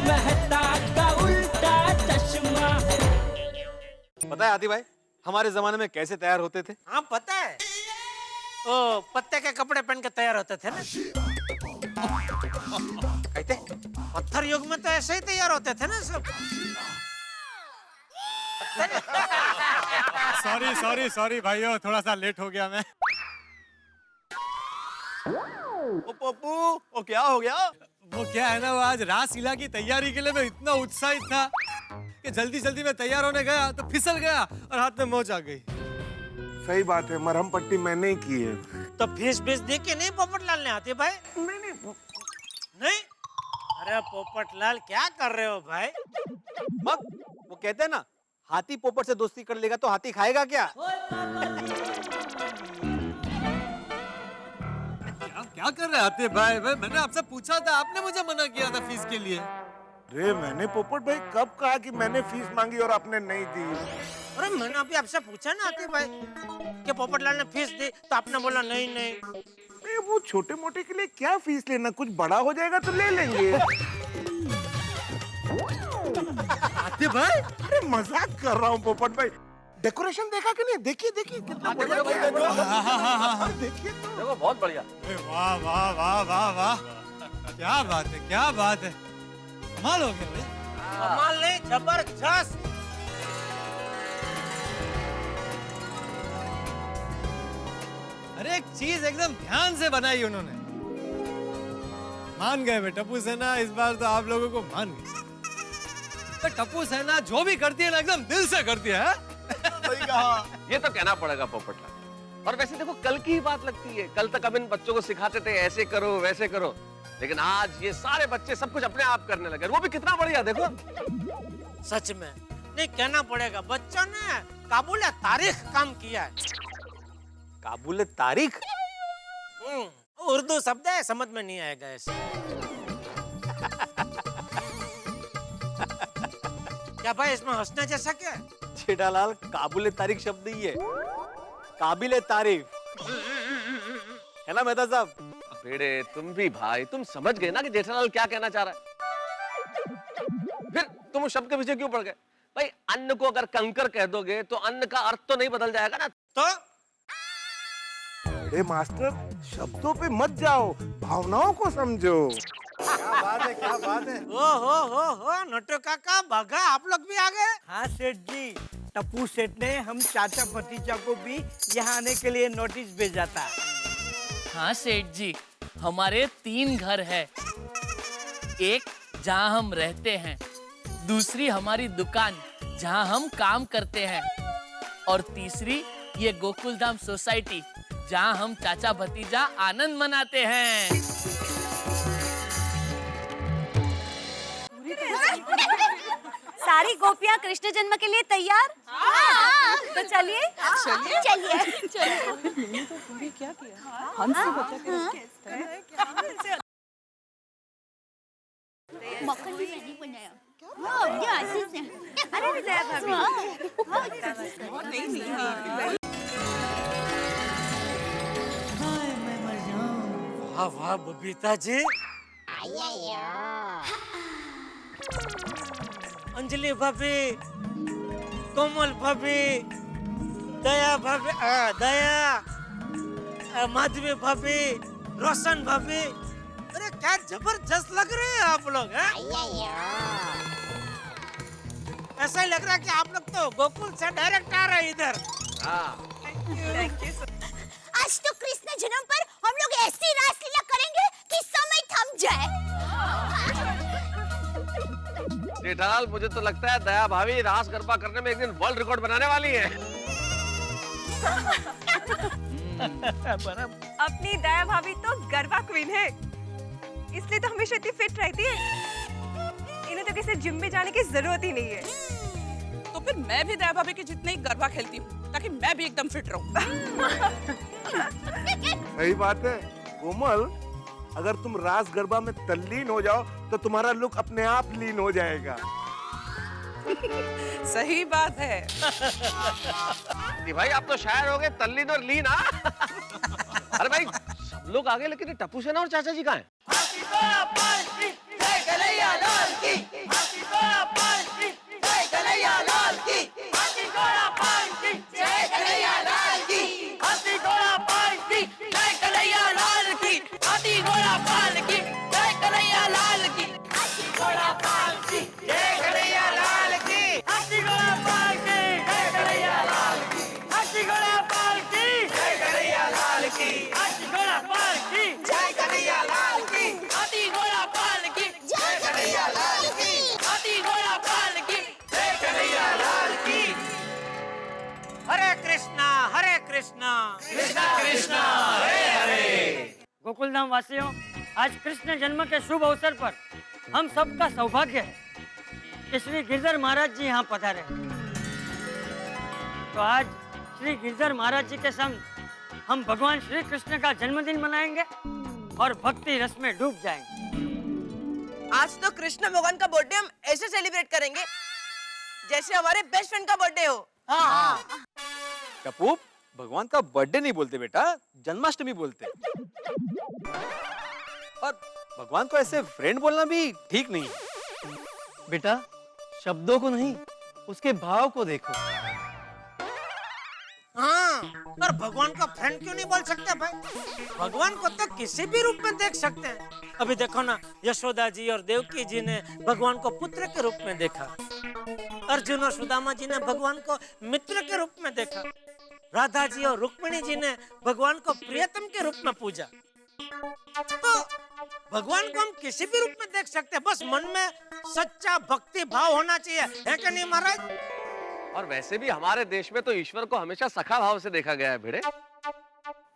मेहता का उल्टा चश्मा। पता है हाथी भाई, हमारे जमाने में कैसे तैयार होते थे? हाँ पता है, ओ पत्ते के कपड़े पहन के तैयार होते थे ना। कहते पत्थर युग में तो ऐसे ही तैयार होते थे ना सब। सॉरी सॉरी सॉरी भाइयों, थोड़ा सा लेट हो गया मैं। ओ पप्पू, ओ क्या हो गया? वो क्या है ना, वो आज रासलीला की तैयारी के लिए मैं इतना उत्साहित था कि जल्दी जल्दी में तैयार होने गया तो फिसल गया और हाथ में मोच आ गई। सही बात है, मरहम पट्टी मैंने ही की है। तो फीस दे के नहीं पोपटलाल ने आते भाई? नहीं। अरे पोपटलाल क्या कर रहे हो भाई? मग वो कहते हैं ना, हाथी पोपट से दोस्ती कर लेगा तो हाथी खाएगा क्या? क्या कर रहे आते भाई? मैंने आपसे पूछा था, आपने मुझे मना किया था फीस के लिए। अरे मैंने पोपट भाई कब कहा कि मैंने फीस मांगी और आपने नहीं दी? अरे मैंने अभी आपसे पूछा ना आते भाई कि पोपटलाल ने फीस दी, तो आपने बोला नहीं नहीं। अरे वो छोटे मोटे के लिए क्या फीस लेना, कुछ बड़ा हो जाएगा तो ले लेंगे। आते भाई, अरे मजाक कर रहा हूँ पोपट भाई। डेकोरेशन देखा कि नहीं? देखिए देखिए कितना बढ़िया देखिए तो। देखो बहुत बढ़िया। वाह वाह वाह वाह वाह, क्या बात है, क्या बात है, कमाल हो गया भाई। कमाल नहीं, जबरदस्त। अरे एक चीज एकदम ध्यान से बनाई उन्होंने। मान गए बे टप्पू सेना, इस बार तो आप लोगों को मान गए। तो टप्पू सेना जो भी करती है ना, एकदम दिल से करती है। सही कहा। ये तो कहना पड़ेगा पोपटलाल। और वैसे देखो, कल की ही बात लगती है। कल तक अब इन बच्चों को सिखाते थे ऐसे करो वैसे करो, लेकिन आज ये सारे बच्चे सब कुछ अपने आप करने लगे, वो भी कितना बढ़िया। देखो सच में नहीं कहना पड़ेगा, बच्चों ने काबुल तारीख काम किया है। काबुल तारीख? उर्दू शब्द है, समझ में नहीं आएगा ऐसे। क्या भाई इसमें हंसने जैसा क्या है? जेठालाल, काबुल तारीख शब्द ही है, काबिल तारीफ है ना मेहता साहब? बेड़े, तुम भी भाई, तुम समझ गए ना कि जेठालाल क्या कहना चाह रहा है। फिर तुम उस शब्द के पीछे क्यों पड़ गए? भाई अन्न को अगर कंकर कह दोगे तो अन्न का अर्थ तो नहीं बदल जाएगा ना। तो अरे मास्टर, शब्दों पे मत जाओ, भावनाओं को समझो। क्या बात है, क्या बात है। हो नटो काका, भागा आप लोग भी आ गए। हाँ सेठ जी, टप्पू सेठ ने हम चाचा भतीजा को भी यहाँ आने के लिए नोटिस भेजा था। हाँ सेठ जी, हमारे 3 घर है। एक जहाँ हम रहते हैं, दूसरी हमारी दुकान जहाँ हम काम करते हैं, और तीसरी ये गोकुलधाम सोसाइटी जहाँ हम चाचा भतीजा आनंद मनाते हैं। सारी गोपियाँ कृष्ण जन्म के लिए तैयार? हाँ। तो चलिए चलिए चलिए। क्या किया? हमसे मक्खन भी मैंने बनाया। ये आशीष है। अरे दया भाभी। वाह वाह बबीता जी, अंजलि भाभी, कोमल भाभी, दया भाभी, दया, माधवी भाभी, रोशन भाभी। अरे क्या जबरदस्त लग रहे हैं आप लोग। ऐसा ही लग रहा है कि आप लोग तो गोकुल से डायरेक्ट आ रहे हैं इधर। आज तो कृष्ण जन्म पर हम लोग ऐसी रासलीला करेंगे कि समय थम जाए। जेठालाल, मुझे तो लगता है दया भाभी रास गरबा करने में एक दिन वर्ल्ड रिकॉर्ड बनाने वाली है। अपनी दया भाभी तो गरबा क्वीन है, इसलिए तो हमेशा इतनी फिट रहती है। इन्हें तो किसी जिम में जाने की जरूरत ही नहीं है। तो फिर मैं भी दया भाभी के जितने ही गरबा खेलती हूँ, ताकि मैं भी एकदम फिट रहूं। सही बात है कोमल, अगर तुम रास गरबा में तल्लीन हो जाओ तो तुम्हारा लुक अपने आप लीन हो जाएगा। सही बात है। भाई आप तो शायर हो गए, तल्लीन और लीन। अरे भाई सब लोग आ गए, लेकिन टप्पू सेना और चाचा जी कहाँ हैं? कृष्ण। गोकुलधाम वासियों, आज कृष्ण जन्म के शुभ अवसर पर हम सबका सौभाग्य है कि श्री गिरधर महाराज जी यहाँ पधारे हैं। तो आज श्री गिरधर महाराज जी के संग हम भगवान श्री कृष्ण का जन्मदिन मनाएंगे और भक्ति रस में डूब जाएंगे। आज तो कृष्ण भगवान का बर्थडे हम ऐसे सेलिब्रेट करेंगे जैसे हमारे बेस्ट फ्रेंड का बर्थडे हो। टप्पू, भगवान का बर्थडे नहीं बोलते बेटा, जन्माष्टमी बोलते। और भगवान को ऐसे फ्रेंड बोलना भी ठीक नहीं है। बेटा, शब्दों को नहीं, उसके भाव को देखो। हाँ, पर भगवान का फ्रेंड क्यों नहीं बोल सकते भाई? भगवान को तो किसी भी रूप में देख सकते हैं। अभी देखो ना, यशोदा जी और देवकी जी ने भगवान को पुत्र के रूप में देखा। अर्जुन और सुदामा जी ने भगवान को मित्र के रूप में देखा। राधा जी और रुक्मिणी जी ने भगवान को प्रियतम के रूप में पूजा। तो भगवान को हम किसी भी रूप में देख सकते हैं, बस मन में सच्चा भक्ति भाव होना चाहिए, है कि नहीं महाराज? और वैसे भी हमारे देश में तो ईश्वर को हमेशा सखा भाव से देखा गया है भिड़े।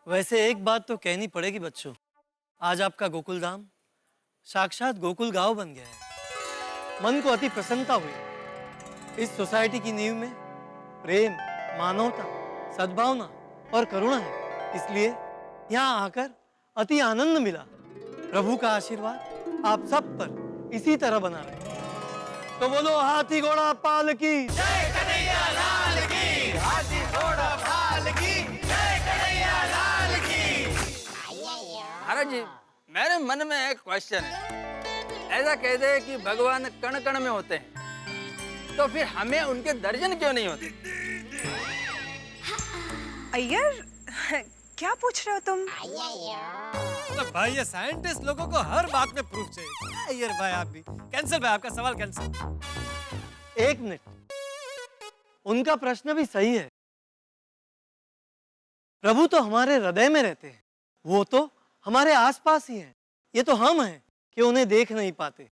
वैसे एक बात तो कहनी पड़ेगी बच्चों, आज आपका गोकुलधाम साक्षात गोकुल गांव बन गया है। मन को अति प्रसन्नता हुई। इस सोसाइटी की नींव में प्रेम, मानवता, सद्भावना और करुणा है, इसलिए यहाँ आकर अति आनंद मिला। प्रभु का आशीर्वाद आप सब पर इसी तरह बना रहे। तो बोलो हाथी घोड़ा पाल की जय, कन्हैया लाल की। हाथी घोड़ा पाल की जय, कन्हैया लाल की। महाराज जी, मेरे मन में एक क्वेश्चन है। ऐसा कहते हैं कि भगवान कण कण में होते हैं, तो फिर हमें उनके दर्शन क्यों नहीं होते? अय्यर, क्या पूछ रहे हो तुम? तो भाई, ये साइंटिस्ट लोगों को हर बात में प्रूफ चाहिए। क्या अय्यर भाई, आप भी कैंसिल भाई, आपका सवाल कैंसिल। एक मिनट, उनका प्रश्न भी सही है। प्रभु तो हमारे हृदय में रहते हैं, वो तो हमारे आसपास ही हैं। ये तो हम हैं कि उन्हें देख नहीं पाते।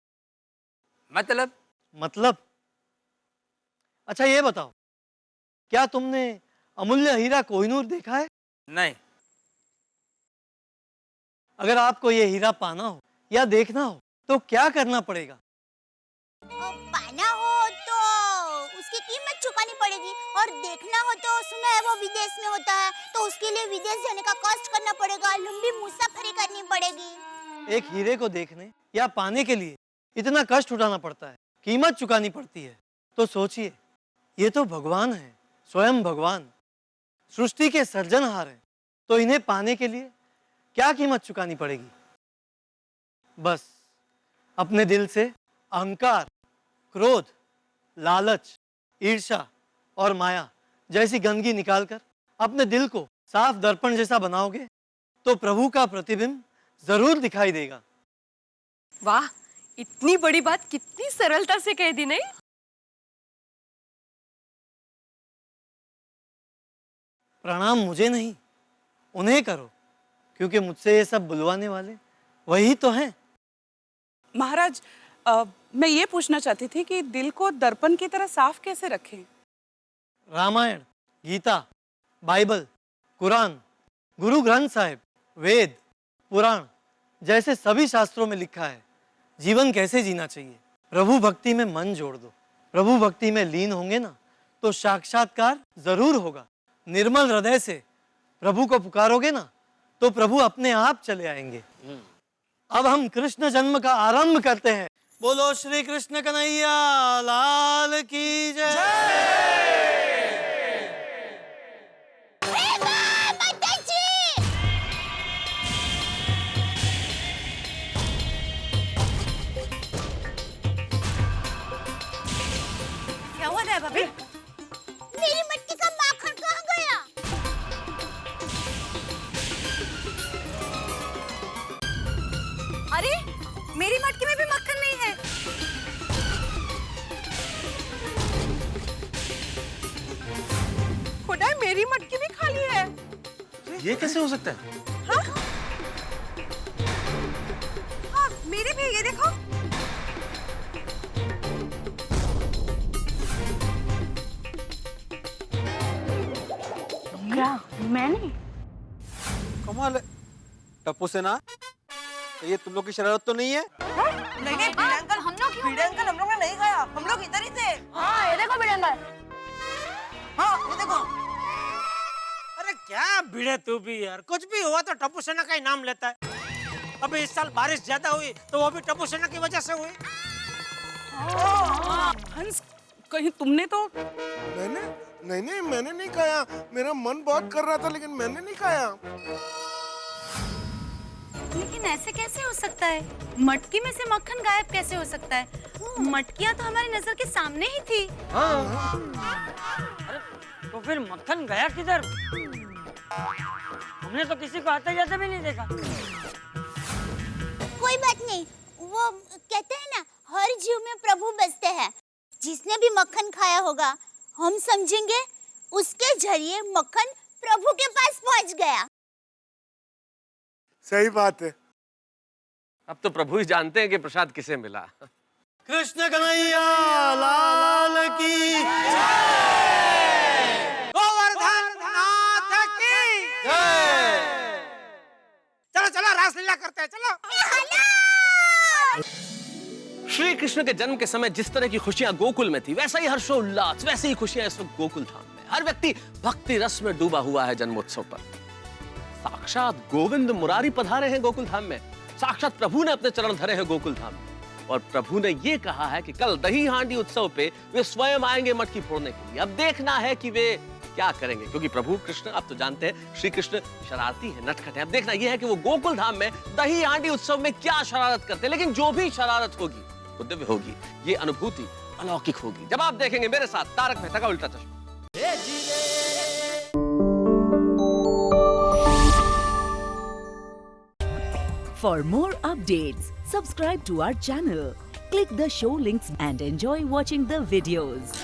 मतलब अच्छा ये बताओ, क्या तुमने अमूल्य हीरा कोहिनूर देखा है? नहीं। अगर आपको ये हीरा पाना हो या देखना हो तो क्या करना पड़ेगा? पाना हो तो उसकी कीमत चुकानी पड़ेगी, और देखना हो तो सुना है वो विदेश में होता है, तो उसके लिए विदेश जाने का कष्ट करना पड़ेगा, लंबी मुसाफरी करनी पड़ेगी। एक हीरे को देखने या पाने के लिए इतना कष्ट उठाना पड़ता है, कीमत चुकानी पड़ती है। तो सोचिए, ये तो भगवान है, स्वयं भगवान, सृष्टि के सर्जनहार हैं, तो इन्हें पाने के लिए क्या कीमत चुकानी पड़ेगी? बस अपने दिल से अहंकार, क्रोध, लालच, ईर्ष्या और माया जैसी गंदगी निकालकर अपने दिल को साफ दर्पण जैसा बनाओगे तो प्रभु का प्रतिबिंब जरूर दिखाई देगा। वाह, इतनी बड़ी बात कितनी सरलता से कह दी, नहीं? प्रणाम मुझे नहीं, उन्हें करो, क्योंकि मुझसे ये सब बुलवाने वाले वही तो हैं। महाराज, मैं ये पूछना चाहती थी कि दिल को दर्पण की तरह साफ कैसे रखें? रामायण, गीता, बाइबल, कुरान, गुरु ग्रंथ साहिब, वेद, पुराण जैसे सभी शास्त्रों में लिखा है जीवन कैसे जीना चाहिए। प्रभु भक्ति में मन जोड़ दो। प्रभु भक्ति में लीन होंगे ना तो साक्षात्कार जरूर होगा। निर्मल हृदय से प्रभु को पुकारोगे ना तो प्रभु अपने आप चले आएंगे। अब हम कृष्ण जन्म का आरंभ करते हैं। बोलो श्री कृष्ण कन्हैया लाल की जय। क्या हो रहा है भाभी? मेरी मटकी का माखन कहाँ गया? अरे, मेरी मटकी में भी मक्खन नहीं है। खुदा, मेरी मटकी भी खाली है। ये कैसे हो सकता है? हाँ? हाँ, मेरी भी, ये देखो। क्या? मैंने? कमाल है। टप्पू सेना, ये तुम लोग की शरारत तो नहीं है? नहीं नहीं भिड़े अंकल हम लोग ने नहीं खाया, हम लोग इधर ही थे। हाँ, ये देखो भिड़े अंकल। हाँ ये देखो। अरे क्या भिड़े तू भी यार, कुछ भी हुआ तो टप्पू सेना का ही नाम लेता है। अबे इस साल बारिश ज्यादा हुई तो वो भी टप्पू सेना की वजह से हुई। हंस, कहीं तुमने तो मैंने नहीं खाया। मेरा मन बहुत कर रहा था लेकिन मैंने नहीं खाया। लेकिन ऐसे कैसे हो सकता है? मटकी में से मक्खन गायब कैसे हो सकता है? मटकियाँ तो हमारी नजर के सामने ही थी। अरे तो फिर मक्खन गया किधर? हमने तो किसी को आते जाते भी नहीं देखा। कोई बात नहीं, वो कहते हैं ना, हर जीव में प्रभु बसते हैं। जिसने भी मक्खन खाया होगा, हम समझेंगे उसके जरिए मक्खन प्रभु के पास पहुंच गया। सही बात है। अब तो प्रभु ही जानते हैं कि प्रसाद किसे मिला। कृष्ण कन्हैया लाल की गोवर्धन नाथ की जय। चलो चलो रासलीला करते हैं, चलो। श्री कृष्ण के जन्म के समय जिस तरह की खुशियां गोकुल में थी, वैसा ही हर्षोल्लास, वैसे ही खुशियां इस वक्त गोकुल धाम में। हर व्यक्ति भक्ति रस में डूबा हुआ है जन्मोत्सव पर। साक्षात गोविंद मुरारी पधारे हैं गोकुल धाम में। साक्षात प्रभु ने अपने चरण धरे हैं गोकुल धाम में। और प्रभु ने ये कहा है कि कल दही हांडी उत्सव पे वे स्वयं आएंगे मटकी फोड़ने के लिए। अब देखना है कि वे क्या करेंगे, क्योंकि प्रभु कृष्ण, आप तो जानते हैं श्री कृष्ण शरारती है, नटखट है। अब देखना यह है कि वो गोकुल धाम में दही हांडी उत्सव में क्या शरारत करते हैं। लेकिन जो भी शरारत होगी वो दिव्य होगी, ये अनुभूति अलौकिक होगी जब आप देखेंगे मेरे साथ तारक मेहता का उल्टा चश्मा। For more updates, subscribe to our channel, click the show links and enjoy watching the videos.